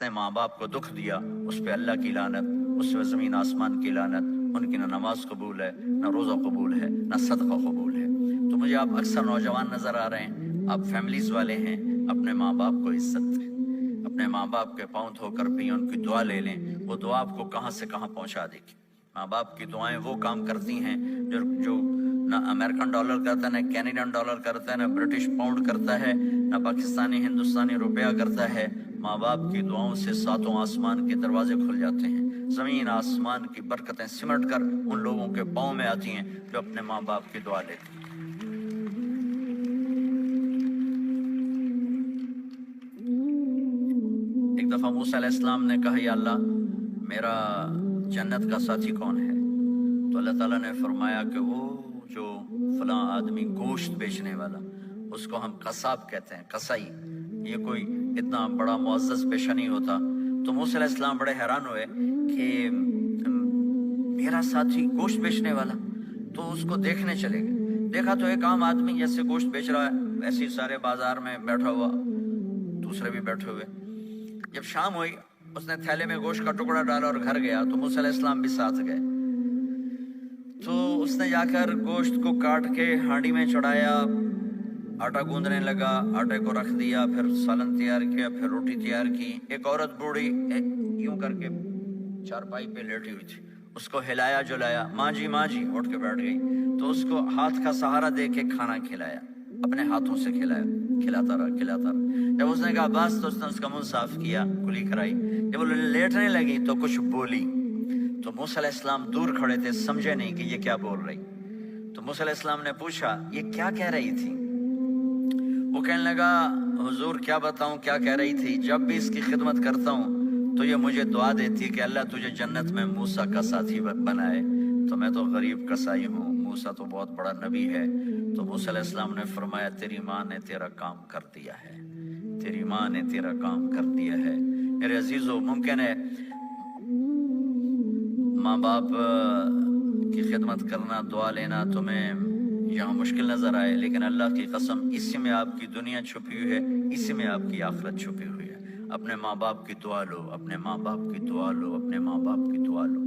جس نے ماں باپ کو دکھ دیا اس پہ اللہ کی لعنت، اس پہ زمین آسمان کی لعنت، ان کی نہ نماز قبول ہے، نہ روزہ قبول ہے، نہ صدقہ قبول ہے۔ تو مجھے آپ اکثر نوجوان نظر آ رہے ہیں، آپ فیملیز والے ہیں، اپنے ماں باپ کو عزت دیں، اپنے ماں باپ کے پاؤں دھو کر بھی ان کی دعا لے لیں، وہ دعا آپ کو کہاں سے کہاں پہنچا دے گی۔ ماں باپ کی دعائیں وہ کام کرتی ہیں جو نہ امریکن ڈالر کرتا ہے، نہ کینیڈین ڈالر کرتا ہے، نہ برٹش پاؤنڈ کرتا ہے، نہ پاکستانی ہندوستانی روپیہ کرتا ہے۔ ماں باپ کی دعاؤں سے ساتوں آسمان کے دروازے کھل جاتے ہیں، زمین آسمان کی برکتیں سمٹ کر ان لوگوں کے پاؤں میں آتی ہیں جو اپنے ماں باپ کی دعا لیتے ہیں۔ ایک دفعہ موسیٰ علیہ السلام نے کہا یا اللہ میرا جنت کا ساتھی کون ہے؟ تو اللہ تعالیٰ نے فرمایا کہ وہ جو فلاں آدمی گوشت بیچنے والا، اس کو ہم قصاب کہتے ہیں، قصائی، یہ کوئی اتنا بڑا معزز پیشہ نہیں ہوتا۔ تو موسیٰ علیہ السلام بڑے حیران ہوئے کہ میرا ساتھی گوشت بیچنے والا، تو اس کو دیکھنے چلے گئے۔ دیکھا تو ایک عام آدمی جیسے گوشت بیچ رہا ہے ایسے ہی سارے بازار میں بیٹھا ہوا، دوسرے بھی بیٹھے ہوئے۔ جب شام ہوئی اس نے تھیلے میں گوشت کا ٹکڑا ڈالا اور گھر گیا، تو موسیٰ علیہ السلام بھی ساتھ گئے۔ تو اس نے جا کر گوشت کو کاٹ کے ہانڈی میں چڑھایا، آٹا گوندنے لگا، آٹے کو رکھ دیا، پھر سالن تیار کیا، پھر روٹی تیار کی۔ ایک عورت بوڑھی یوں کر کے چارپائی پہ لیٹی ہوئی تھی، اس کو ہلایا جلایا، ماں جی اٹھ کے بیٹھ گئی۔ تو اس کو ہاتھ کا سہارا دے کے کھانا کھلایا، اپنے ہاتھوں سے کھلایا، کھلاتا رہا۔ جب اس نے کہا بس، تو اس نے اس کا منہ صاف کیا، کلی کرائی۔ جب وہ لیٹنے لگی تو کچھ بولی، تو موسیٰ علیہ السلام دور کھڑے تھے، سمجھے نہیں کہ یہ کیا بول رہی۔ تو موسیٰ علیہ السلام نے پوچھا یہ کیا کہہ رہی تھی؟ وہ کہنے لگا حضور کیا بتاؤں کیا کہہ رہی تھی، جب بھی اس کی خدمت کرتا ہوں تو یہ مجھے دعا دیتی کہ اللہ تجھے جنت میں موسیٰ کا ساتھی بنائے، تو میں تو غریب کسائی ہوں، موسیٰ تو بہت بڑا نبی ہے۔ تو موسیٰ علیہ السلام نے فرمایا تیری ماں نے تیرا کام کر دیا ہے، تیری ماں نے تیرا کام کر دیا ہے۔ میرے عزیزو، ممکن ہے ماں باپ کی خدمت کرنا، دعا لینا تمہیں یہاں مشکل نظر آئے، لیکن اللہ کی قسم اسی میں آپ کی دنیا چھپی ہوئی ہے، اسی میں آپ کی آخرت چھپی ہوئی ہے۔ اپنے ماں باپ کی دعا لو، اپنے ماں باپ کی دعا لو، اپنے ماں باپ کی دعا لو۔